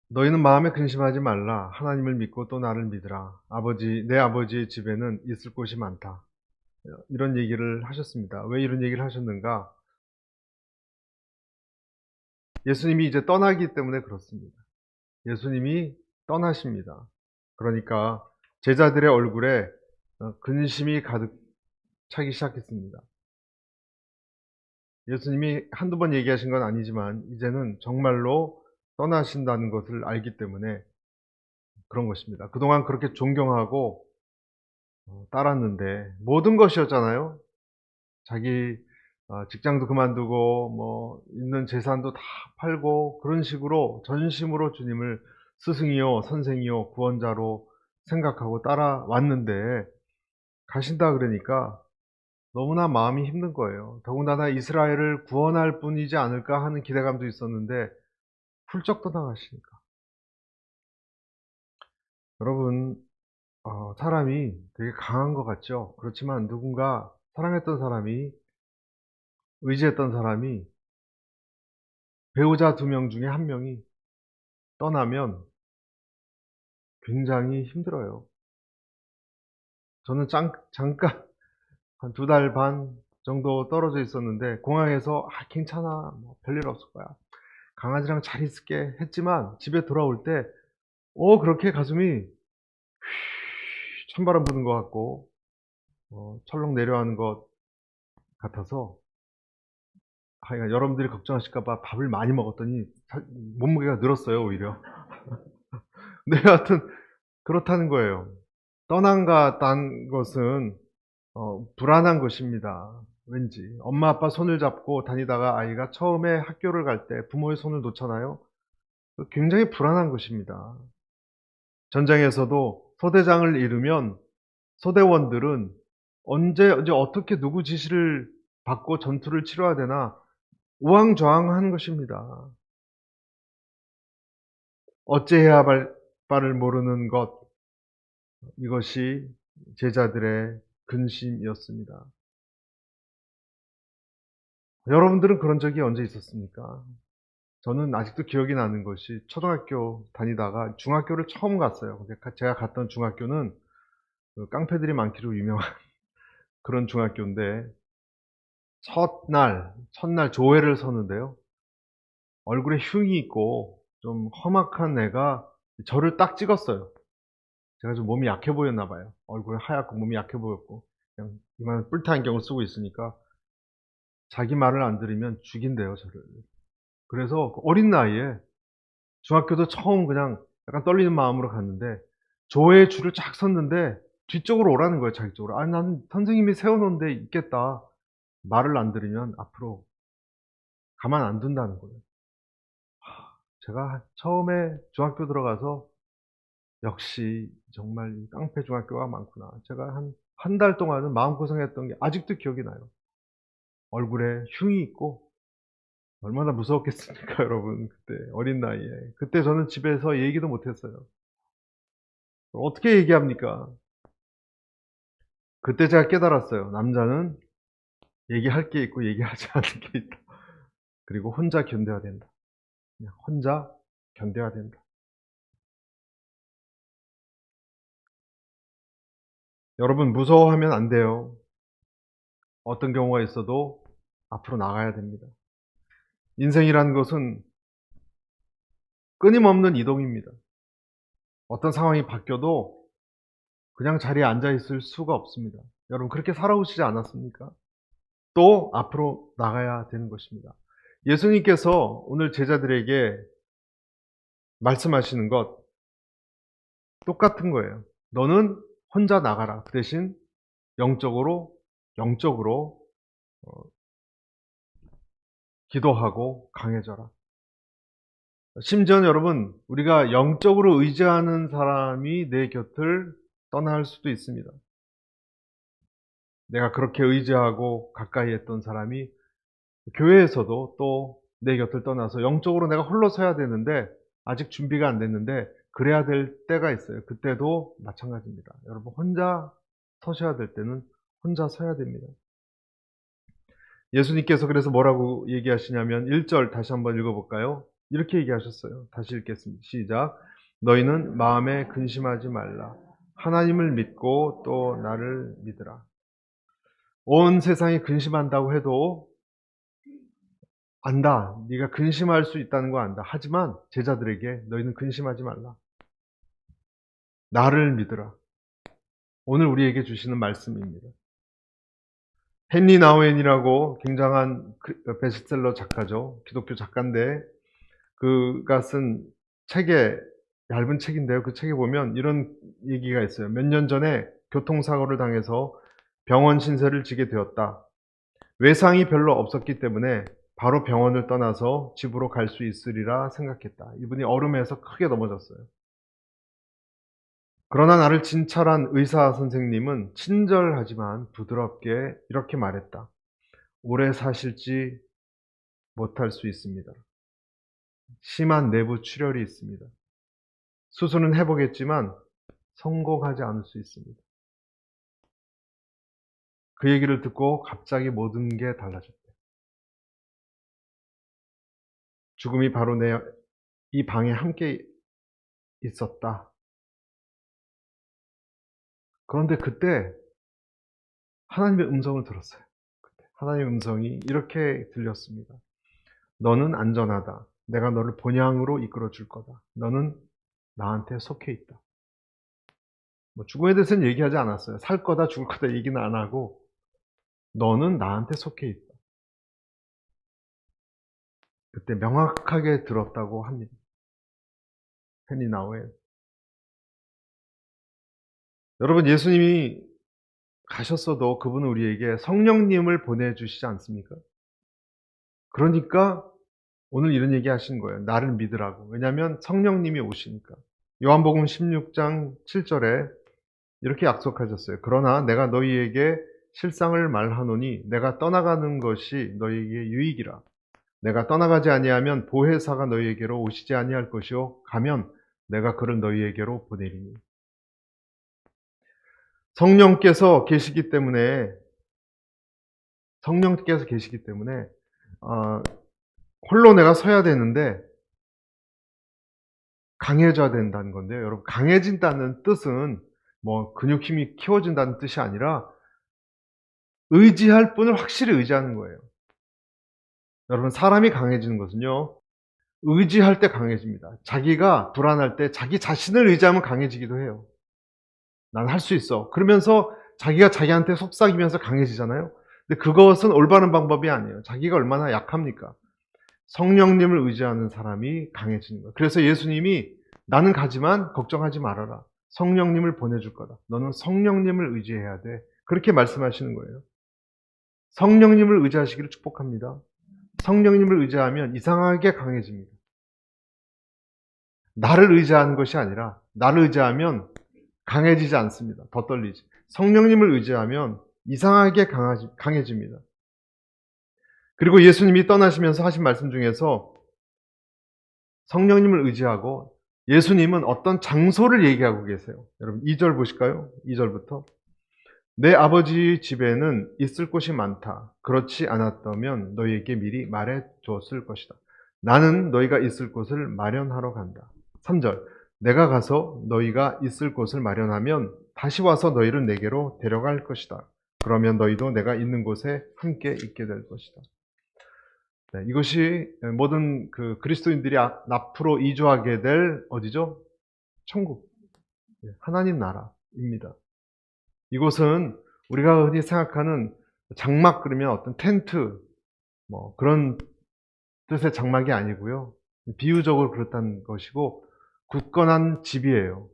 너희는 마음에 근심하지 말라. 하나님을 믿고 또 나를 믿으라. 내 아버지의 집에는 있을 곳이 많다. 이런 얘기를 하셨습니다. 왜 이런 얘기를 하셨는가? 예수님이 이제 떠나기 때문에 그렇습니다. 예수님이 떠나십니다. 그러니까 제자들의 얼굴에 근심이 가득 차기 시작했습니다. 예수님이 한두 번 얘기하신 건 아니지만 이제는 정말로 떠나신다는 것을 알기 때문에 그런 것입니다. 그동안 그렇게 존경하고 따랐는데 모든 것이었잖아요. 자기 직장도 그만두고 뭐 있는 재산도 다 팔고 그런 식으로 전심으로 주님을 스승이요 선생이요 구원자로 생각하고 따라왔는데 가신다 그러니까 너무나 마음이 힘든 거예요. 더군다나 이스라엘을 구원할 뿐이지 않을까 하는 기대감도 있었는데 훌쩍 떠나가시니까. 여러분, 사람이 되게 강한 것 같죠? 그렇지만 누군가 사랑했던 사람이, 의지했던 사람이, 배우자 2명 중에 1명이 떠나면 굉장히 힘들어요. 저는 잠깐 한 2달 반 정도 떨어져 있었는데 공항에서 괜찮아. 뭐 별일 없을 거야. 강아지랑 잘 있을게 했지만 집에 돌아올 때 그렇게 가슴이 찬바람 부는 것 같고 철렁 내려가는 것 같아서 여러분들이 걱정하실까 봐 밥을 많이 먹었더니 몸무게가 늘었어요, 오히려. 네, 하여튼 그렇다는 거예요. 떠난다는 것은 불안한 것입니다. 왠지 엄마 아빠 손을 잡고 다니다가 아이가 처음에 학교를 갈 때 부모의 손을 놓잖아요. 굉장히 불안한 것입니다. 전장에서도 소대장을 잃으면 소대원들은 언제 어떻게 누구 지시를 받고 전투를 치러야 되나 우왕좌왕하는 것입니다. 어찌해야 할 바를 모르는 것, 이것이 제자들의 근심이었습니다. 여러분들은 그런 적이 언제 있었습니까? 저는 아직도 기억이 나는 것이 초등학교 다니다가 중학교를 처음 갔어요. 제가 갔던 중학교는 그 깡패들이 많기로 유명한 그런 중학교인데 첫날 조회를 서는데요. 얼굴에 흉이 있고 좀 험악한 애가 저를 딱 찍었어요. 제가 좀 몸이 약해 보였나 봐요. 얼굴이 하얗고 몸이 약해 보였고 그냥 이만한 뿔테 안경을 쓰고 있으니까 자기 말을 안 들으면 죽인대요, 저를. 그래서 그 어린 나이에 중학교도 처음 그냥 약간 떨리는 마음으로 갔는데 조회에 줄을 쫙 섰는데 뒤쪽으로 오라는 거예요, 자기 쪽으로. 아니 나는 선생님이 세워 놓은 데 있겠다. 말을 안 들으면 앞으로 가만 안 둔다는 거예요. 제가 처음에 중학교 들어가서 역시 정말 이 깡패 중학교가 많구나. 제가 한 달 동안은 마음고생했던 게 아직도 기억이 나요. 얼굴에 흉이 있고 얼마나 무서웠겠습니까, 여러분. 그때 어린 나이에. 그때 저는 집에서 얘기도 못 했어요. 어떻게 얘기합니까? 그때 제가 깨달았어요. 남자는 얘기할 게 있고 얘기하지 않을 게 있다. 그리고 혼자 견뎌야 된다. 그냥 혼자 견뎌야 된다. 여러분 무서워하면 안 돼요. 어떤 경우가 있어도 앞으로 나가야 됩니다. 인생이라는 것은 끊임없는 이동입니다. 어떤 상황이 바뀌어도 그냥 자리에 앉아 있을 수가 없습니다. 여러분 그렇게 살아오시지 않았습니까? 또 앞으로 나가야 되는 것입니다. 예수님께서 오늘 제자들에게 말씀하시는 것 똑같은 거예요. 너는 혼자 나가라. 그 대신 영적으로 어, 기도하고 강해져라. 심지어는 여러분 우리가 영적으로 의지하는 사람이 내 곁을 떠날 수도 있습니다. 내가 그렇게 의지하고 가까이 했던 사람이 교회에서도 또 내 곁을 떠나서 영적으로 내가 홀로 서야 되는데 아직 준비가 안 됐는데 그래야 될 때가 있어요. 그때도 마찬가지입니다. 여러분 혼자 서셔야 될 때는 혼자 서야 됩니다. 예수님께서 그래서 뭐라고 얘기하시냐면 1절 다시 한번 읽어볼까요? 이렇게 얘기하셨어요. 다시 읽겠습니다. 시작. 너희는 마음에 근심하지 말라. 하나님을 믿고 또 나를 믿으라. 온 세상이 근심한다고 해도 안다. 네가 근심할 수 있다는 거 안다. 하지만 제자들에게 너희는 근심하지 말라. 나를 믿으라. 오늘 우리에게 주시는 말씀입니다. 헨리 나우엔이라고 굉장한 베스트셀러 작가죠. 기독교 작가인데 그가 쓴 책에, 얇은 책인데요. 그 책에 보면 이런 얘기가 있어요. 몇 년 전에 교통사고를 당해서 병원 신세를 지게 되었다. 외상이 별로 없었기 때문에 바로 병원을 떠나서 집으로 갈 수 있으리라 생각했다. 이분이 얼음에서 크게 넘어졌어요. 그러나 나를 진찰한 의사 선생님은 친절하지만 부드럽게 이렇게 말했다. 오래 사실지 못할 수 있습니다. 심한 내부 출혈이 있습니다. 수술은 해보겠지만 성공하지 않을 수 있습니다. 그 얘기를 듣고 갑자기 모든 게 달라졌대요. 죽음이 바로 이 방에 함께 있었다. 그런데 그때 하나님의 음성을 들었어요. 하나님의 음성이 이렇게 들렸습니다. 너는 안전하다. 내가 너를 본향으로 이끌어 줄 거다. 너는 나한테 속해 있다. 죽음에 대해서는 얘기하지 않았어요. 살 거다 죽을 거다 얘기는 안 하고 너는 나한테 속해 있다. 그때 명확하게 들었다고 합니다. 헨리 나우엔. 여러분, 예수님이 가셨어도 그분은 우리에게 성령님을 보내주시지 않습니까? 그러니까 오늘 이런 얘기 하신 거예요. 나를 믿으라고. 왜냐하면 성령님이 오시니까. 요한복음 16장 7절에 이렇게 약속하셨어요. 그러나 내가 너희에게 실상을 말하노니 내가 떠나가는 것이 너희에게 유익이라. 내가 떠나가지 아니하면 보혜사가 너희에게로 오시지 아니할 것이요 가면 내가 그를 너희에게로 보내리니. 성령께서 계시기 때문에 홀로 내가 서야 되는데 강해져야 된다는 건데요. 여러분, 강해진다는 뜻은 근육 힘이 키워진다는 뜻이 아니라 의지할 분을 확실히 의지하는 거예요. 여러분, 사람이 강해지는 것은요, 의지할 때 강해집니다. 자기가 불안할 때 자기 자신을 의지하면 강해지기도 해요. 난 할 수 있어. 그러면서 자기가 자기한테 속삭이면서 강해지잖아요. 근데 그것은 올바른 방법이 아니에요. 자기가 얼마나 약합니까? 성령님을 의지하는 사람이 강해지는 거예요. 그래서 예수님이 나는 가지만 걱정하지 말아라. 성령님을 보내줄 거다. 너는 성령님을 의지해야 돼. 그렇게 말씀하시는 거예요. 성령님을 의지하시기를 축복합니다. 성령님을 의지하면 이상하게 강해집니다. 나를 의지하는 것이 아니라 나를 의지하면 강해지지 않습니다. 더 떨리지. 성령님을 의지하면 이상하게 강해집니다. 그리고 예수님이 떠나시면서 하신 말씀 중에서 성령님을 의지하고 예수님은 어떤 장소를 얘기하고 계세요. 여러분 2절 보실까요? 2절부터. 내 아버지 집에는 있을 곳이 많다. 그렇지 않았다면 너희에게 미리 말해 줬을 것이다. 나는 너희가 있을 곳을 마련하러 간다. 3절. 내가 가서 너희가 있을 곳을 마련하면 다시 와서 너희를 내게로 데려갈 것이다. 그러면 너희도 내가 있는 곳에 함께 있게 될 것이다. 네, 이것이 모든 그리스도인들이 앞으로 이주하게 될 어디죠? 천국. 하나님 나라입니다. 이곳은 우리가 흔히 생각하는 장막 그러면 어떤 텐트 그런 뜻의 장막이 아니고요. 비유적으로 그렇다는 것이고 굳건한 집이에요.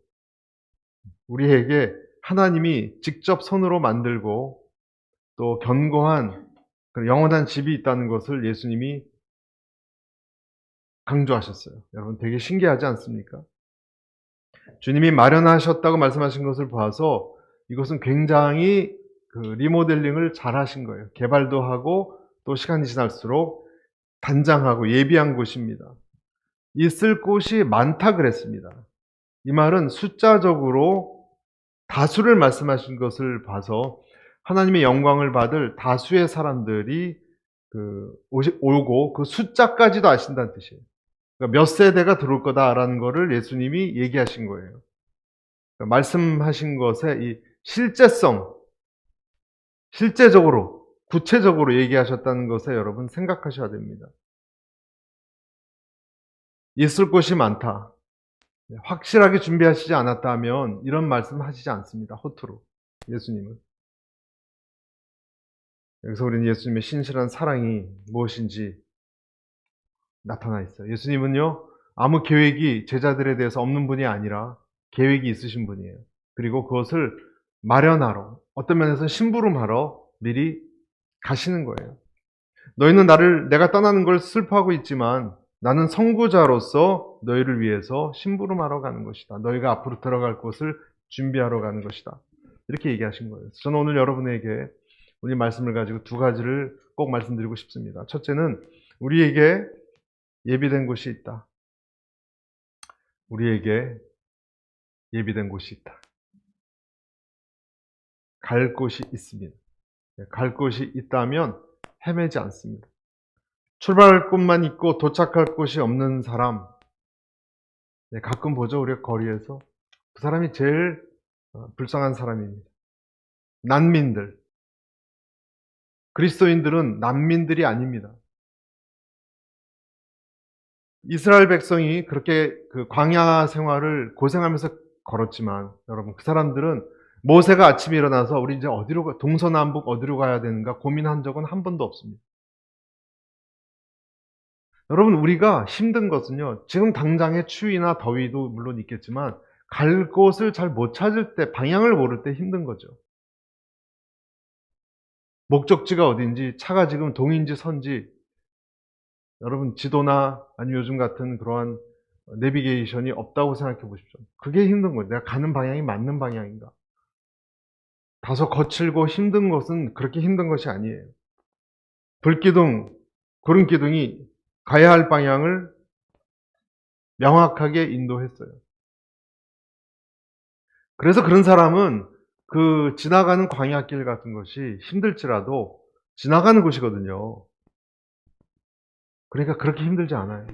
우리에게 하나님이 직접 손으로 만들고 또 견고한 영원한 집이 있다는 것을 예수님이 강조하셨어요. 여러분 되게 신기하지 않습니까? 주님이 마련하셨다고 말씀하신 것을 봐서 이것은 굉장히 리모델링을 잘 하신 거예요. 개발도 하고 또 시간이 지날수록 단장하고 예비한 곳입니다. 있을 곳이 많다 그랬습니다. 이 말은 숫자적으로 다수를 말씀하신 것을 봐서 하나님의 영광을 받을 다수의 사람들이 오고 그 숫자까지도 아신다는 뜻이에요. 그러니까 몇 세대가 들어올 거다라는 거를 예수님이 얘기하신 거예요. 그러니까 말씀하신 것의 이 실제성, 실제적으로, 구체적으로 얘기하셨다는 것에 여러분 생각하셔야 됩니다. 있을 곳이 많다. 확실하게 준비하시지 않았다면 이런 말씀 하시지 않습니다. 허투루. 예수님은. 여기서 우리는 예수님의 신실한 사랑이 무엇인지 나타나 있어요. 예수님은요, 아무 계획이 제자들에 대해서 없는 분이 아니라 계획이 있으신 분이에요. 그리고 그것을 마련하러, 어떤 면에서는 심부름하러 미리 가시는 거예요. 너희는 내가 떠나는 걸 슬퍼하고 있지만 나는 선구자로서 너희를 위해서 심부름하러 가는 것이다. 너희가 앞으로 들어갈 곳을 준비하러 가는 것이다. 이렇게 얘기하신 거예요. 저는 오늘 여러분에게 우리 말씀을 가지고 두 가지를 꼭 말씀드리고 싶습니다. 첫째는 우리에게 예비된 곳이 있다. 우리에게 예비된 곳이 있다. 갈 곳이 있습니다. 갈 곳이 있다면 헤매지 않습니다. 출발할 곳만 있고 도착할 곳이 없는 사람, 가끔 보죠. 우리가 거리에서. 그 사람이 제일 불쌍한 사람입니다. 난민들. 그리스도인들은 난민들이 아닙니다. 이스라엘 백성이 그렇게 그 광야 생활을 고생하면서 걸었지만 여러분, 그 사람들은 모세가 아침에 일어나서 우리 이제 동서남북 어디로 가야 되는가 고민한 적은 한 번도 없습니다. 여러분, 우리가 힘든 것은요, 지금 당장의 추위나 더위도 물론 있겠지만 갈 곳을 잘 못 찾을 때, 방향을 모를 때 힘든 거죠. 목적지가 어딘지, 차가 지금 동인지 선지, 여러분 지도나 아니면 요즘 같은 그러한 내비게이션이 없다고 생각해 보십시오. 그게 힘든 거예요. 내가 가는 방향이 맞는 방향인가. 다소 거칠고 힘든 것은 그렇게 힘든 것이 아니에요. 불기둥, 구름기둥이 가야 할 방향을 명확하게 인도했어요. 그래서 그런 사람은 그 지나가는 광야길 같은 것이 힘들지라도 지나가는 곳이거든요. 그러니까 그렇게 힘들지 않아요.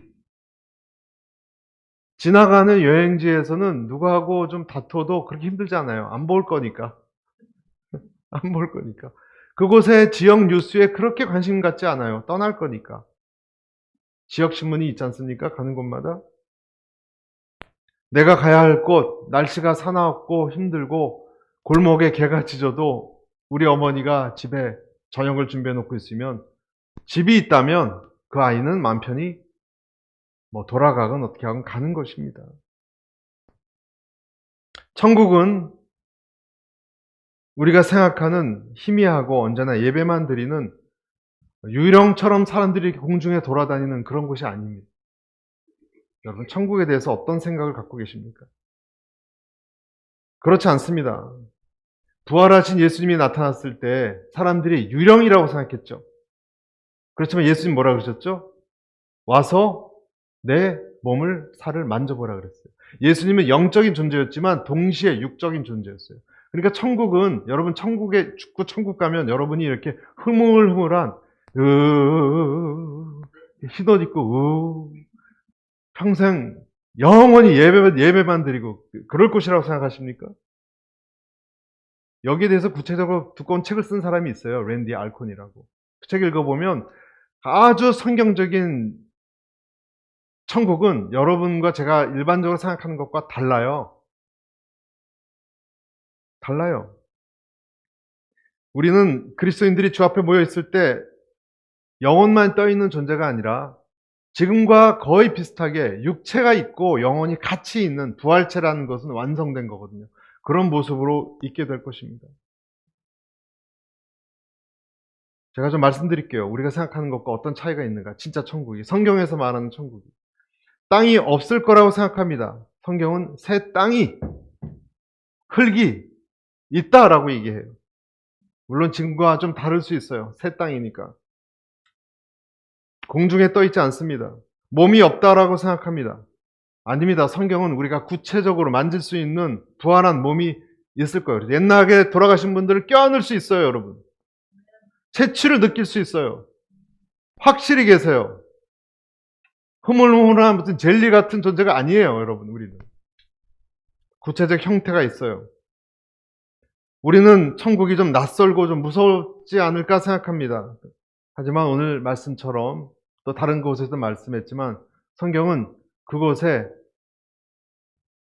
지나가는 여행지에서는 누구하고 좀 다퉈도 그렇게 힘들지 않아요. 안 볼 거니까. 안 볼 거니까. 그곳의 지역 뉴스에 그렇게 관심 갖지 않아요. 떠날 거니까. 지역 신문이 있지 않습니까? 가는 곳마다. 내가 가야 할 곳, 날씨가 사나웠고 힘들고 골목에 개가 짖어도 우리 어머니가 집에 저녁을 준비해 놓고 있으면, 집이 있다면 그 아이는 맘 편히 돌아가건 어떻게 하건 가는 것입니다. 천국은 우리가 생각하는 희미하고 언제나 예배만 드리는 유령처럼 사람들이 공중에 돌아다니는 그런 곳이 아닙니다. 여러분, 천국에 대해서 어떤 생각을 갖고 계십니까? 그렇지 않습니다. 부활하신 예수님이 나타났을 때 사람들이 유령이라고 생각했죠. 그렇지만 예수님 뭐라 그러셨죠? 와서 내 살을 만져보라 그랬어요. 예수님은 영적인 존재였지만 동시에 육적인 존재였어요. 그러니까 천국은, 여러분 천국에 죽고 천국 가면 여러분이 이렇게 흐물흐물한 흰옷 입고 평생 영원히 예배만 드리고 그럴 것이라고 생각하십니까? 여기에 대해서 구체적으로 두꺼운 책을 쓴 사람이 있어요. 랜디 알콘이라고. 그 책 읽어보면 아주 성경적인 천국은 여러분과 제가 일반적으로 생각하는 것과 달라요. 달라요. 우리는 그리스도인들이 주 앞에 모여 있을 때 영혼만 떠 있는 존재가 아니라 지금과 거의 비슷하게 육체가 있고 영혼이 같이 있는 부활체라는 것은 완성된 거거든요. 그런 모습으로 있게 될 것입니다. 제가 좀 말씀드릴게요. 우리가 생각하는 것과 어떤 차이가 있는가. 진짜 천국이, 성경에서 말하는 천국이, 땅이 없을 거라고 생각합니다. 성경은 새 땅이, 흙이 있다라고 얘기해요. 물론 지금과 좀 다를 수 있어요. 새 땅이니까. 공중에 떠 있지 않습니다. 몸이 없다라고 생각합니다. 아닙니다. 성경은 우리가 구체적으로 만질 수 있는 부활한 몸이 있을 거예요. 옛날에 돌아가신 분들을 껴안을 수 있어요, 여러분. 채취를 느낄 수 있어요. 확실히 계세요. 흐물흐물한 무슨 젤리 같은 존재가 아니에요, 여러분. 우리는 구체적 형태가 있어요. 우리는 천국이 좀 낯설고 좀 무섭지 않을까 생각합니다. 하지만 오늘 말씀처럼 또 다른 곳에서도 말씀했지만 성경은 그곳에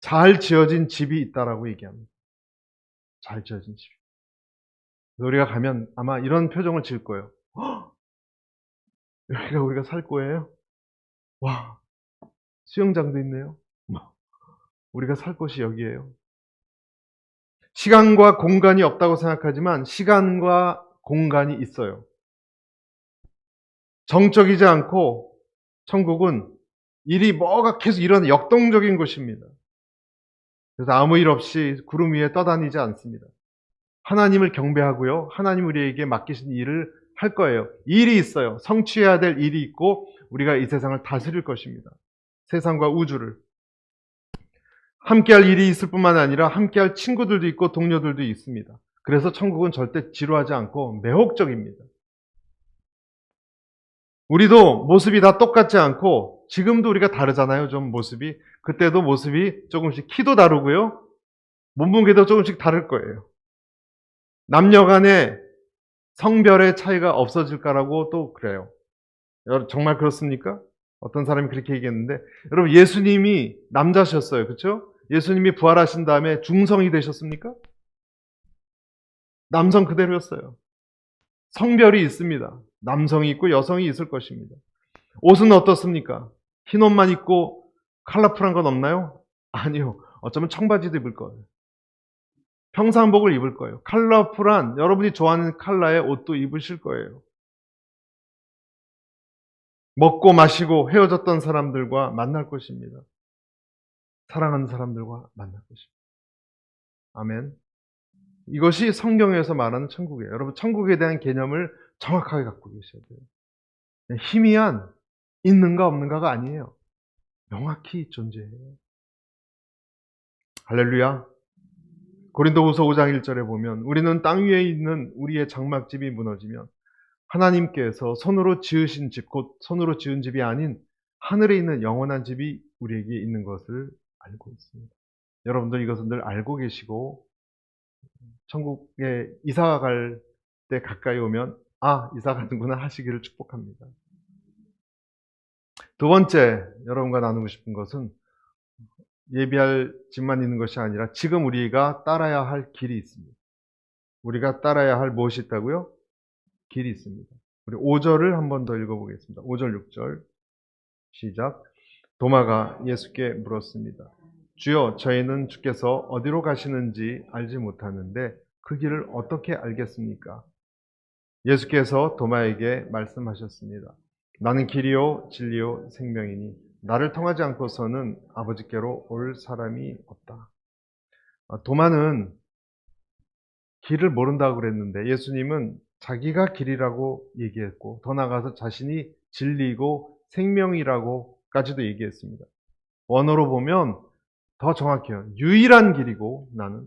잘 지어진 집이 있다라고 얘기합니다. 잘 지어진 집. 우리가 가면 아마 이런 표정을 지을 거예요. 헉! 여기가 우리가 살 거예요? 와, 수영장도 있네요. 우리가 살 곳이 여기예요. 시간과 공간이 없다고 생각하지만 시간과 공간이 있어요. 정적이지 않고 천국은 일이 뭐가 계속 일어나는 역동적인 곳입니다. 그래서 아무 일 없이 구름 위에 떠다니지 않습니다. 하나님을 경배하고요. 하나님 우리에게 맡기신 일을 할 거예요. 일이 있어요. 성취해야 될 일이 있고 우리가 이 세상을 다스릴 것입니다. 세상과 우주를. 함께할 일이 있을 뿐만 아니라 함께할 친구들도 있고 동료들도 있습니다. 그래서 천국은 절대 지루하지 않고 매혹적입니다. 우리도 모습이 다 똑같지 않고 지금도 우리가 다르잖아요. 좀 모습이. 그때도 모습이 조금씩 키도 다르고요. 몸무게도 조금씩 다를 거예요. 남녀 간에 성별의 차이가 없어질까라고 또 그래요. 여러분 정말 그렇습니까? 어떤 사람이 그렇게 얘기했는데 여러분 예수님이 남자셨어요. 그렇죠? 예수님이 부활하신 다음에 중성이 되셨습니까? 남성 그대로였어요. 성별이 있습니다. 남성이 있고 여성이 있을 것입니다. 옷은 어떻습니까? 흰 옷만 입고 컬러풀한 건 없나요? 아니요. 어쩌면 청바지도 입을 거예요. 평상복을 입을 거예요. 컬러풀한 여러분이 좋아하는 컬러의 옷도 입으실 거예요. 먹고 마시고 헤어졌던 사람들과 만날 것입니다. 사랑하는 사람들과 만날 것입니다. 아멘. 이것이 성경에서 말하는 천국이에요. 여러분 천국에 대한 개념을 정확하게 갖고 계셔야 돼요. 희미한 있는가 없는가가 아니에요. 명확히 존재해요. 할렐루야. 고린도후서 5장 1절에 보면 우리는 땅 위에 있는 우리의 장막집이 무너지면 하나님께서 손으로 지으신 집, 곧 손으로 지은 집이 아닌 하늘에 있는 영원한 집이 우리에게 있는 것을 알고 있습니다. 여러분들 이것은 늘 알고 계시고 천국에 이사 갈 때 가까이 오면 아, 이사 가는구나 하시기를 축복합니다. 두 번째 여러분과 나누고 싶은 것은 예비할 집만 있는 것이 아니라 지금 우리가 따라야 할 길이 있습니다. 우리가 따라야 할 무엇이 있다고요? 길이 있습니다. 우리 5절을 한 번 더 읽어보겠습니다. 5절, 6절 시작. 도마가 예수께 물었습니다. 주여, 저희는 주께서 어디로 가시는지 알지 못하는데 그 길을 어떻게 알겠습니까? 예수께서 도마에게 말씀하셨습니다. 나는 길이요 진리요 생명이니 나를 통하지 않고서는 아버지께로 올 사람이 없다. 도마는 길을 모른다고 그랬는데 예수님은 자기가 길이라고 얘기했고 더 나아가서 자신이 진리고 생명이라고까지도 얘기했습니다. 원어로 보면 더 정확해요. 유일한 길이고 나는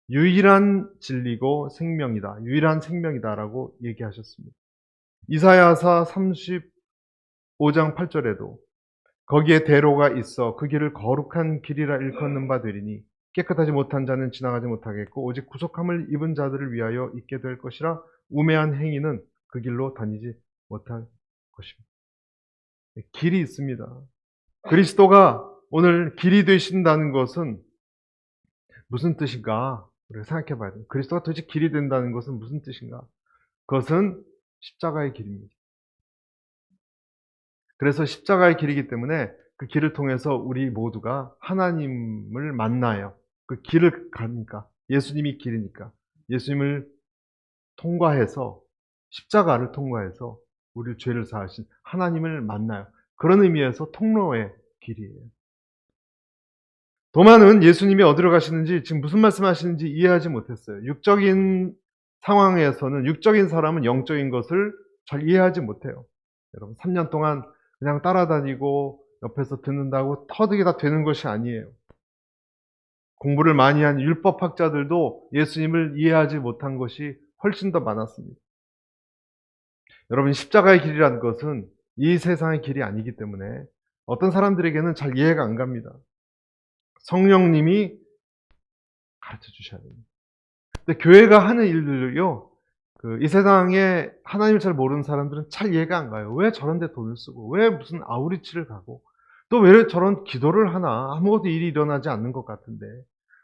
유일한 진리고 생명이다. 유일한 생명이다라고 얘기하셨습니다. 이사야서 35장 8절에도 거기에 대로가 있어 그 길을 거룩한 길이라 일컫는 바 되리니 깨끗하지 못한 자는 지나가지 못하겠고 오직 구속함을 입은 자들을 위하여 있게 될 것이라 우매한 행위는 그 길로 다니지 못할 것입니다. 길이 있습니다. 그리스도가 오늘 길이 되신다는 것은 무슨 뜻인가? 우리가 생각해 봐야 돼요. 그리스도가 도대체 길이 된다는 것은 무슨 뜻인가? 그것은 십자가의 길입니다. 그래서 십자가의 길이기 때문에 그 길을 통해서 우리 모두가 하나님을 만나요. 그 길을 가니까 예수님이 길이니까 예수님을 통과해서 십자가를 통과해서 우리 죄를 사하신 하나님을 만나요. 그런 의미에서 통로의 길이에요. 도마는 예수님이 어디로 가시는지 지금 무슨 말씀하시는지 이해하지 못했어요. 육적인 상황에서는 육적인 사람은 영적인 것을 잘 이해하지 못해요. 여러분 3년 동안 그냥 따라다니고 옆에서 듣는다고 터득이 다 되는 것이 아니에요. 공부를 많이 한 율법학자들도 예수님을 이해하지 못한 것이 훨씬 더 많았습니다. 여러분 십자가의 길이라는 것은 이 세상의 길이 아니기 때문에 어떤 사람들에게는 잘 이해가 안 갑니다. 성령님이 가르쳐 주셔야 됩니다. 근데 교회가 하는 일들을요, 이 세상에 하나님을 잘 모르는 사람들은 잘 이해가 안 가요. 왜 저런 데 돈을 쓰고, 왜 무슨 아우리치를 가고, 또 왜 저런 기도를 하나, 아무것도 일이 일어나지 않는 것 같은데,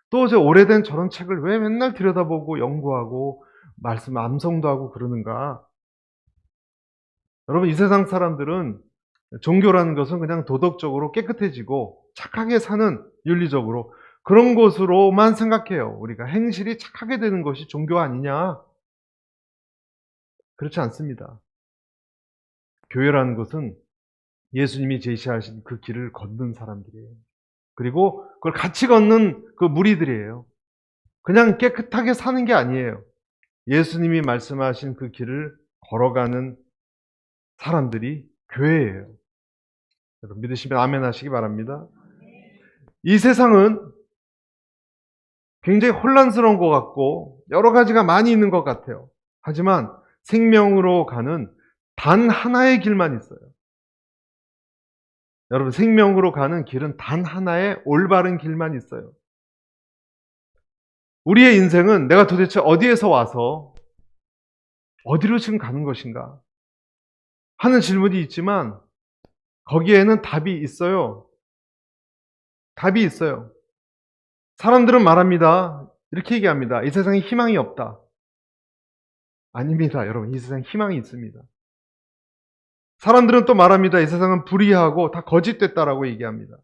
또 저 오래된 저런 책을 왜 맨날 들여다보고 연구하고 말씀 암송도 하고 그러는가. 여러분, 이 세상 사람들은 종교라는 것은 그냥 도덕적으로 깨끗해지고 착하게 사는, 윤리적으로 그런 것으로만 생각해요. 우리가 행실이 착하게 되는 것이 종교 아니냐? 그렇지 않습니다. 교회라는 것은 예수님이 제시하신 그 길을 걷는 사람들이에요. 그리고 그걸 같이 걷는 그 무리들이에요. 그냥 깨끗하게 사는 게 아니에요. 예수님이 말씀하신 그 길을 걸어가는 사람들이 교회예요. 여러분 믿으시면 아멘 하시기 바랍니다. 이 세상은 굉장히 혼란스러운 것 같고 여러 가지가 많이 있는 것 같아요. 하지만 생명으로 가는 단 하나의 길만 있어요. 여러분, 생명으로 가는 길은 단 하나의 올바른 길만 있어요. 우리의 인생은 내가 도대체 어디에서 와서 어디로 지금 가는 것인가 하는 질문이 있지만 거기에는 답이 있어요. 답이 있어요. 사람들은 말합니다. 이렇게 얘기합니다. 이 세상에 희망이 없다. 아닙니다. 여러분, 이 세상에 희망이 있습니다. 사람들은 또 말합니다. 이 세상은 불의하고 다 거짓됐다라고 얘기합니다.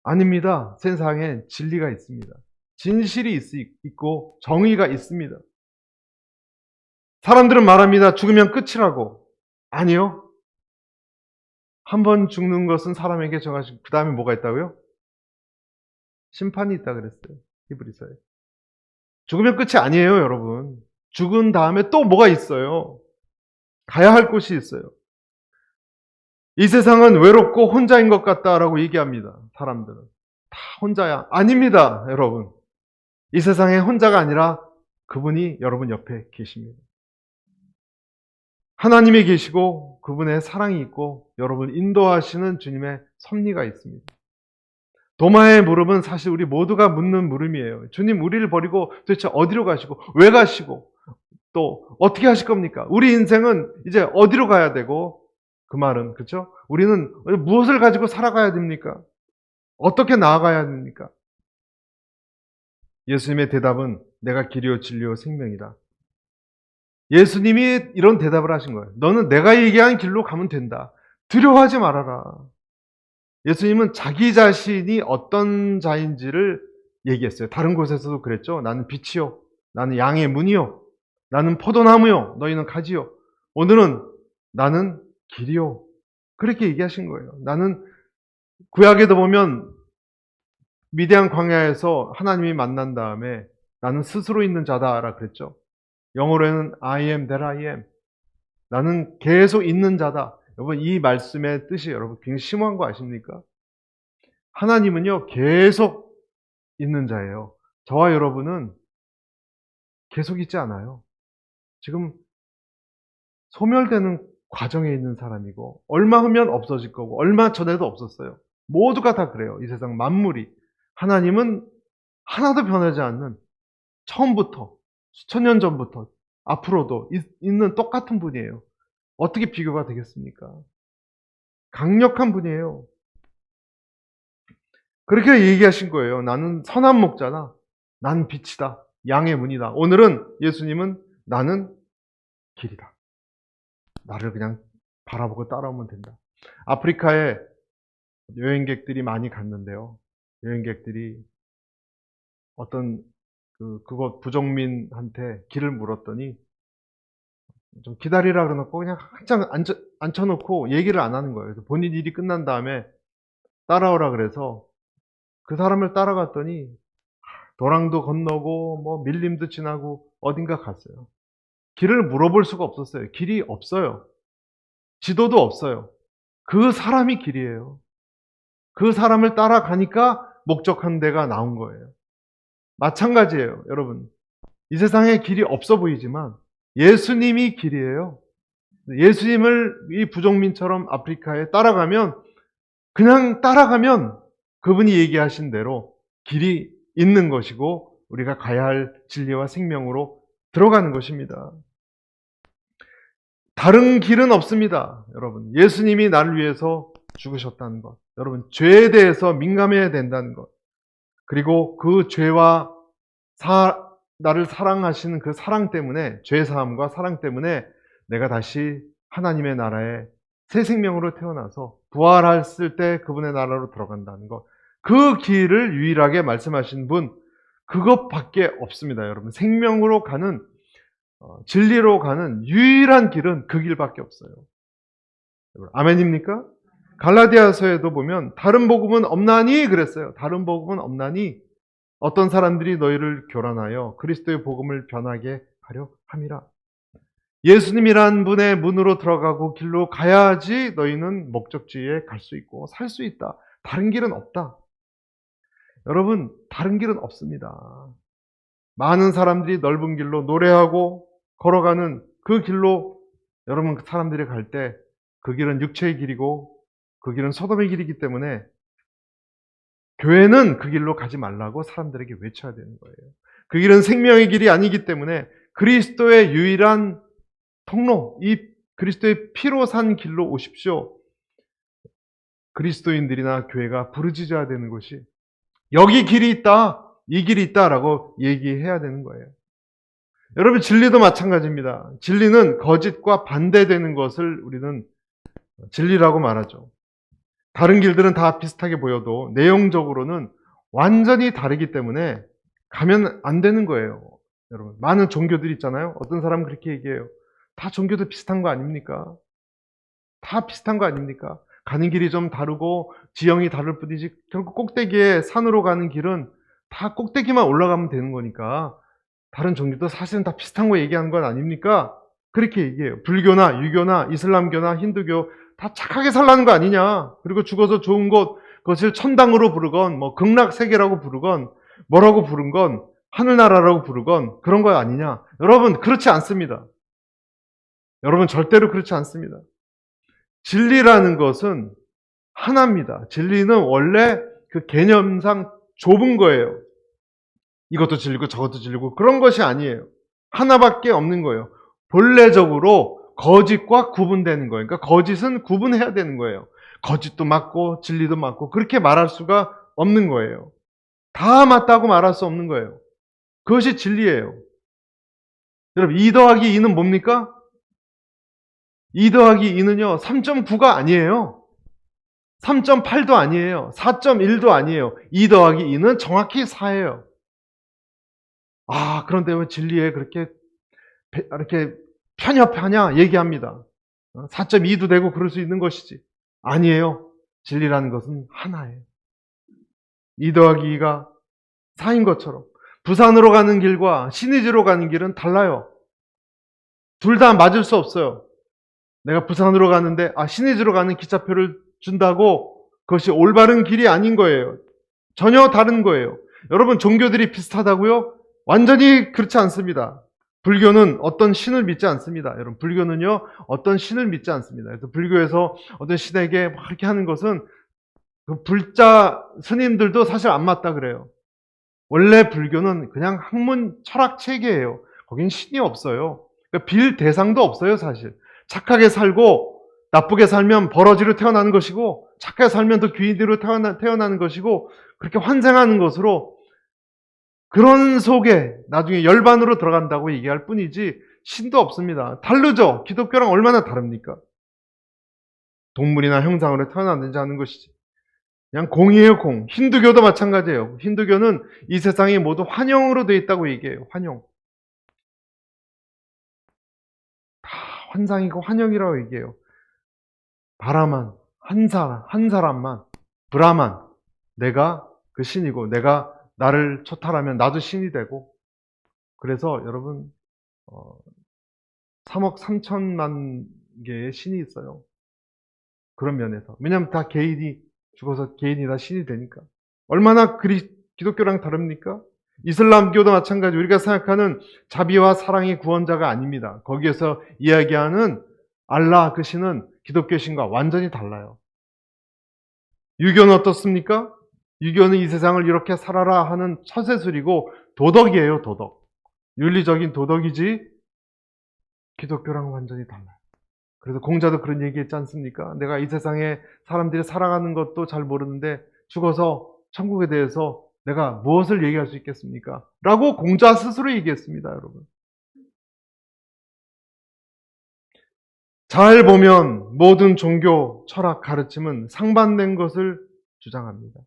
아닙니다. 세상에 진리가 있습니다. 진실이 있고 정의가 있습니다. 사람들은 말합니다. 죽으면 끝이라고. 아니요. 한 번 죽는 것은 사람에게 정하신, 그 다음에 뭐가 있다고요? 심판이 있다 그랬어요. 히브리서에. 죽으면 끝이 아니에요, 여러분. 죽은 다음에 또 뭐가 있어요? 가야 할 곳이 있어요. 이 세상은 외롭고 혼자인 것 같다라고 얘기합니다. 사람들은. 다 혼자야. 아닙니다, 여러분. 이 세상에 혼자가 아니라 그분이 여러분 옆에 계십니다. 하나님이 계시고 그분의 사랑이 있고 여러분을 인도하시는 주님의 섭리가 있습니다. 도마의 물음은 사실 우리 모두가 묻는 물음이에요. 주님, 우리를 버리고 도대체 어디로 가시고 왜 가시고 또 어떻게 하실 겁니까? 우리 인생은 이제 어디로 가야 되고, 그 말은 그렇죠? 우리는 무엇을 가지고 살아가야 됩니까? 어떻게 나아가야 됩니까? 예수님의 대답은 내가 길이요 진리요 생명이다. 예수님이 이런 대답을 하신 거예요. 너는 내가 얘기한 길로 가면 된다. 두려워하지 말아라. 예수님은 자기 자신이 어떤 자인지를 얘기했어요. 다른 곳에서도 그랬죠. 나는 빛이요. 나는 양의 문이요. 나는 포도나무요. 너희는 가지요. 오늘은 나는 길이요. 그렇게 얘기하신 거예요. 나는 구약에도 보면 미디안 광야에서 하나님이 만난 다음에 나는 스스로 있는 자다라 그랬죠. 영어로는 I am that I am. 나는 계속 있는 자다. 여러분, 이 말씀의 뜻이 여러분 굉장히 심오한 거 아십니까? 하나님은요, 계속 있는 자예요. 저와 여러분은 계속 있지 않아요. 지금 소멸되는 과정에 있는 사람이고, 얼마 후면 없어질 거고, 얼마 전에도 없었어요. 모두가 다 그래요. 이 세상 만물이. 하나님은 하나도 변하지 않는, 처음부터 수천 년 전부터 앞으로도 있는 똑같은 분이에요. 어떻게 비교가 되겠습니까? 강력한 분이에요. 그렇게 얘기하신 거예요. 나는 선한 목자다. 나는 빛이다. 양의 문이다. 오늘은 예수님은 나는 길이다. 나를 그냥 바라보고 따라오면 된다. 아프리카에 여행객들이 많이 갔는데요. 여행객들이 어떤 그곳 부족민한테 길을 물었더니 좀 기다리라 그러놓고 그냥 한참 앉혀놓고 얘기를 안 하는 거예요. 그래서 본인 일이 끝난 다음에 따라오라 그래서 그 사람을 따라갔더니 도랑도 건너고 뭐 밀림도 지나고 어딘가 갔어요. 길을 물어볼 수가 없었어요. 길이 없어요. 지도도 없어요. 그 사람이 길이에요. 그 사람을 따라가니까 목적한 데가 나온 거예요. 마찬가지예요, 여러분. 이 세상에 길이 없어 보이지만 예수님이 길이에요. 예수님을 이 부족민처럼 아프리카에 따라가면 그냥 따라가면 그분이 얘기하신 대로 길이 있는 것이고 우리가 가야 할 진리와 생명으로 들어가는 것입니다. 다른 길은 없습니다. 여러분, 예수님이 나를 위해서 죽으셨다는 것, 여러분, 죄에 대해서 민감해야 된다는 것, 그리고 그 죄와 나를 사랑하시는 그 사랑 때문에, 죄사함과 사랑 때문에 내가 다시 하나님의 나라에 새 생명으로 태어나서 부활했을 때 그분의 나라로 들어간다는 것, 그 길을 유일하게 말씀하신 분, 그것밖에 없습니다. 여러분, 생명으로 가는, 진리로 가는 유일한 길은 그 길밖에 없어요. 아멘입니까? 갈라디아서에도 보면 다른 복음은 없나니 그랬어요. 다른 복음은 없나니 어떤 사람들이 너희를 교란하여 그리스도의 복음을 변하게 하려 함이라. 예수님이란 분의 문으로 들어가고 길로 가야지 너희는 목적지에 갈 수 있고 살 수 있다. 다른 길은 없다. 여러분, 다른 길은 없습니다. 많은 사람들이 넓은 길로 노래하고 걸어가는 그 길로 여러분 사람들이 갈 때 그 길은 육체의 길이고 그 길은 소돔의 길이기 때문에 교회는 그 길로 가지 말라고 사람들에게 외쳐야 되는 거예요. 그 길은 생명의 길이 아니기 때문에 그리스도의 유일한 통로, 이 그리스도의 피로 산 길로 오십시오. 그리스도인들이나 교회가 부르짖어야 되는 것이 여기 길이 있다, 이 길이 있다라고 얘기해야 되는 거예요. 여러분, 진리도 마찬가지입니다. 진리는 거짓과 반대되는 것을 우리는 진리라고 말하죠. 다른 길들은 다 비슷하게 보여도 내용적으로는 완전히 다르기 때문에 가면 안 되는 거예요. 여러분, 많은 종교들이 있잖아요. 어떤 사람은 그렇게 얘기해요. 다 종교도 비슷한 거 아닙니까? 다 비슷한 거 아닙니까? 가는 길이 좀 다르고 지형이 다를 뿐이지 결국 꼭대기에 산으로 가는 길은 다 꼭대기만 올라가면 되는 거니까 다른 종교도 사실은 다 비슷한 거 얘기하는 건 아닙니까? 그렇게 얘기해요. 불교나 유교나 이슬람교나 힌두교 다 착하게 살라는 거 아니냐. 그리고 죽어서 좋은 곳, 그것을 천당으로 부르건, 뭐 극락세계라고 부르건, 뭐라고 부른 건, 하늘나라라고 부르건, 그런 거 아니냐. 여러분, 그렇지 않습니다. 여러분, 절대로 그렇지 않습니다. 진리라는 것은 하나입니다. 진리는 원래 그 개념상 좁은 거예요. 이것도 진리고 저것도 진리고 그런 것이 아니에요. 하나밖에 없는 거예요. 본래적으로 거짓과 구분되는 거예요. 그러니까 거짓은 구분해야 되는 거예요. 거짓도 맞고 진리도 맞고 그렇게 말할 수가 없는 거예요. 다 맞다고 말할 수 없는 거예요. 그것이 진리예요. 여러분, 2 더하기 2는 뭡니까? 2 더하기 2는요 3.9가 아니에요. 3.8도 아니에요. 4.1도 아니에요. 2 더하기 2는 정확히 4예요. 아, 그런데 왜 진리에 그렇게 이렇게 편협하냐 얘기합니다. 4.2도 되고 그럴 수 있는 것이지. 아니에요. 진리라는 것은 하나예요. 2 더하기 2가 4인 것처럼 부산으로 가는 길과 신의지로 가는 길은 달라요. 둘 다 맞을 수 없어요. 내가 부산으로 가는데 신의지로 가는 기차표를 준다고 그것이 올바른 길이 아닌 거예요. 전혀 다른 거예요. 여러분, 종교들이 비슷하다고요? 완전히 그렇지 않습니다. 불교는 어떤 신을 믿지 않습니다. 여러분, 불교는요 어떤 신을 믿지 않습니다. 그래서 불교에서 어떤 신에게 막 그렇게 하는 것은 그 불자 스님들도 사실 안 맞다 그래요. 원래 불교는 그냥 학문 철학 체계예요. 거긴 신이 없어요. 그러니까 빌 대상도 없어요, 사실. 착하게 살고 나쁘게 살면 버러지로 태어나는 것이고 착하게 살면 더 귀인으로 태어나는 것이고 그렇게 환생하는 것으로 그런 속에 나중에 열반으로 들어간다고 얘기할 뿐이지 신도 없습니다. 다르죠? 기독교랑 얼마나 다릅니까? 동물이나 형상으로 태어났는지 하는 것이지. 그냥 공이에요, 공. 힌두교도 마찬가지예요. 힌두교는 이 세상이 모두 환영으로 되어 있다고 얘기해요. 환영. 다 환상이고 환영이라고 얘기해요. 바라만, 한 사람만, 브라만, 내가 그 신이고 내가 나를 초탈하면 나도 신이 되고 그래서 여러분 3억 3천만 개의 신이 있어요. 그런 면에서. 왜냐하면 다 개인이 죽어서 개인이 다 신이 되니까. 얼마나 기독교랑 다릅니까? 이슬람교도 마찬가지. 우리가 생각하는 자비와 사랑의 구원자가 아닙니다. 거기에서 이야기하는 알라 그 신은 기독교 신과 완전히 달라요. 유교는 어떻습니까? 유교는 이 세상을 이렇게 살아라 하는 처세술이고 도덕이에요, 도덕. 윤리적인 도덕이지 기독교랑 완전히 달라요. 그래서 공자도 그런 얘기했지 않습니까? 내가 이 세상에 사람들이 살아가는 것도 잘 모르는데 죽어서 천국에 대해서 내가 무엇을 얘기할 수 있겠습니까? 라고 공자 스스로 얘기했습니다, 여러분. 잘 보면 모든 종교, 철학, 가르침은 상반된 것을 주장합니다.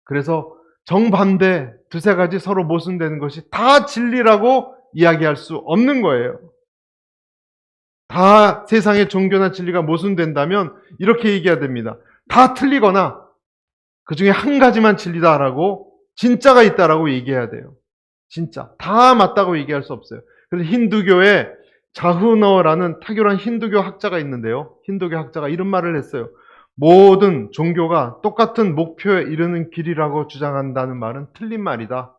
그래서 정반대 두세 가지 서로 모순되는 것이 다 진리라고 이야기할 수 없는 거예요. 다 세상의 종교나 진리가 모순된다면 이렇게 얘기해야 됩니다. 다 틀리거나 그 중에 한 가지만 진리다라고 진짜가 있다라고 얘기해야 돼요. 진짜. 다 맞다고 얘기할 수 없어요. 그래서 힌두교에 자흐너라는 탁월한 힌두교 학자가 있는데요. 힌두교 학자가 이런 말을 했어요. 모든 종교가 똑같은 목표에 이르는 길이라고 주장한다는 말은 틀린 말이다.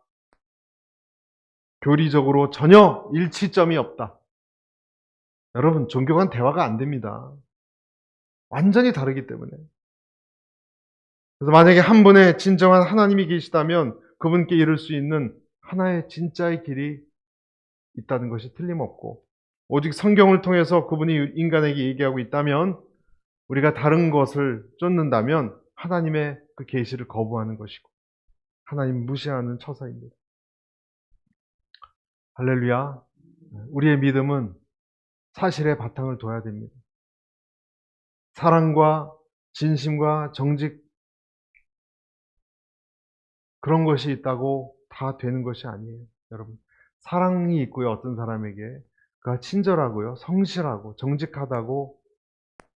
교리적으로 전혀 일치점이 없다. 여러분, 종교간 대화가 안 됩니다. 완전히 다르기 때문에. 그래서 만약에 한 분의 진정한 하나님이 계시다면 그분께 이룰 수 있는 하나의 진짜의 길이 있다는 것이 틀림없고, 오직 성경을 통해서 그분이 인간에게 얘기하고 있다면 우리가 다른 것을 쫓는다면 하나님의 그 계시를 거부하는 것이고 하나님 무시하는 처사입니다. 할렐루야. 우리의 믿음은 사실에 바탕을 둬야 됩니다. 사랑과 진심과 정직, 그런 것이 있다고 다 되는 것이 아니에요. 여러분, 사랑이 있고요, 어떤 사람에게 그가 친절하고요, 성실하고 정직하다고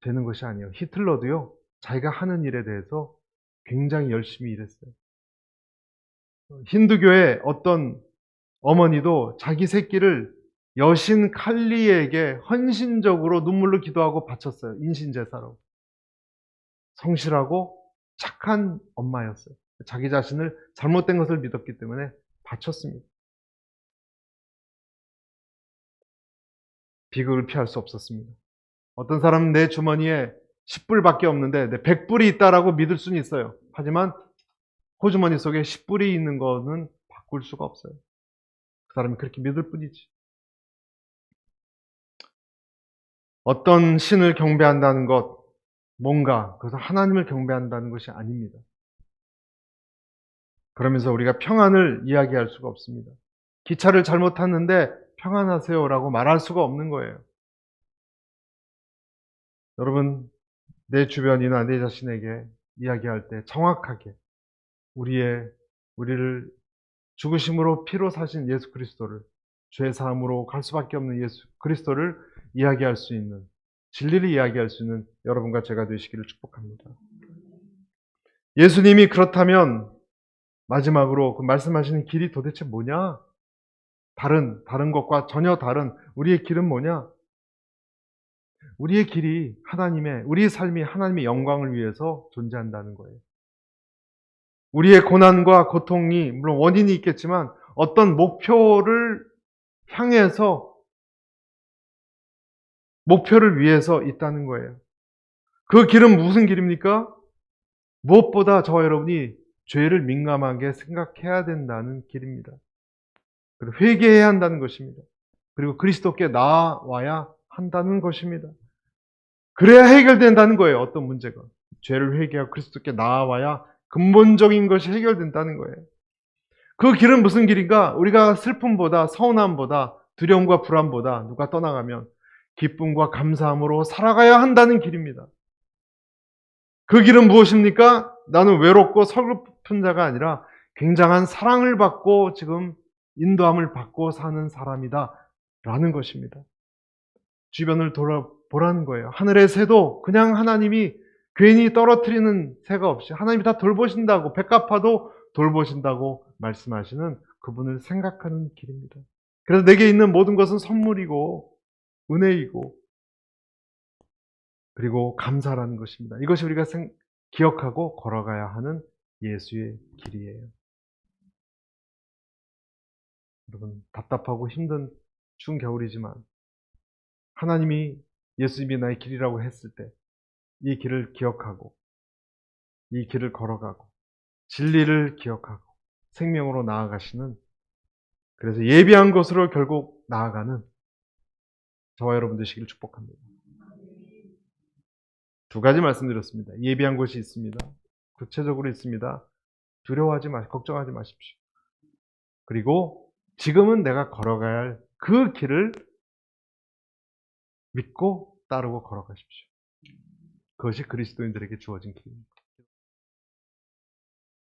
되는 것이 아니에요. 히틀러도요, 자기가 하는 일에 대해서 굉장히 열심히 일했어요. 힌두교의 어떤 어머니도 자기 새끼를 여신 칼리에게 헌신적으로 눈물로 기도하고 바쳤어요. 인신제사로. 성실하고 착한 엄마였어요. 자기 자신을 잘못된 것을 믿었기 때문에 바쳤습니다. 비극을 피할 수 없었습니다. 어떤 사람은 내 주머니에 10불밖에 없는데 내 100불이 있다라고 믿을 수는 있어요. 하지만 호주머니 속에 10불이 있는 거는 바꿀 수가 없어요. 그 사람이 그렇게 믿을 뿐이지. 어떤 신을 경배한다는 것, 뭔가 그것은 하나님을 경배한다는 것이 아닙니다. 그러면서 우리가 평안을 이야기할 수가 없습니다. 기차를 잘못 탔는데 평안하세요라고 말할 수가 없는 거예요. 여러분, 내 주변이나 내 자신에게 이야기할 때 정확하게 우리를 죽으심으로 피로 사신 예수 그리스도를, 죄 사함으로 갈 수밖에 없는 예수 그리스도를 이야기할 수 있는, 진리를 이야기할 수 있는 여러분과 제가 되시기를 축복합니다. 예수님이 그렇다면 마지막으로 그 말씀하시는 길이 도대체 뭐냐? 다른 것과 전혀 다른 우리의 길은 뭐냐? 우리의 길이 우리의 삶이 하나님의 영광을 위해서 존재한다는 거예요. 우리의 고난과 고통이 물론 원인이 있겠지만 어떤 목표를 향해서, 목표를 위해서 있다는 거예요. 그 길은 무슨 길입니까? 무엇보다 저와 여러분이 죄를 민감하게 생각해야 된다는 길입니다. 그리고 회개해야 한다는 것입니다. 그리고 그리스도께 나아와야 한다는 것입니다. 그래야 해결된다는 거예요, 어떤 문제가. 죄를 회개하고 그리스도께 나아와야 근본적인 것이 해결된다는 거예요. 그 길은 무슨 길인가? 우리가 슬픔보다, 서운함보다, 두려움과 불안보다 누가 떠나가면 기쁨과 감사함으로 살아가야 한다는 길입니다. 그 길은 무엇입니까? 나는 외롭고 서글픈 자가 아니라 굉장한 사랑을 받고 지금 인도함을 받고 사는 사람이다 라는 것입니다. 주변을 돌아보라는 거예요. 하늘의 새도 그냥 하나님이 괜히 떨어뜨리는 새가 없이 하나님이 다 돌보신다고, 배 갚아도 돌보신다고 말씀하시는 그분을 생각하는 길입니다. 그래서 내게 있는 모든 것은 선물이고 은혜이고 그리고 감사라는 것입니다. 이것이 우리가 기억하고 걸어가야 하는 예수의 길이에요. 여러분, 답답하고 힘든 추운 겨울이지만 하나님이 예수님이 나의 길이라고 했을 때 이 길을 기억하고 이 길을 걸어가고 진리를 기억하고 생명으로 나아가시는, 그래서 예비한 곳으로 결국 나아가는 저와 여러분 되시기를 축복합니다. 두 가지 말씀드렸습니다. 예비한 곳이 있습니다. 구체적으로 있습니다. 두려워하지 마십시오. 걱정하지 마십시오. 그리고 지금은 내가 걸어가야 할 그 길을 믿고 따르고 걸어가십시오. 그것이 그리스도인들에게 주어진 길입니다.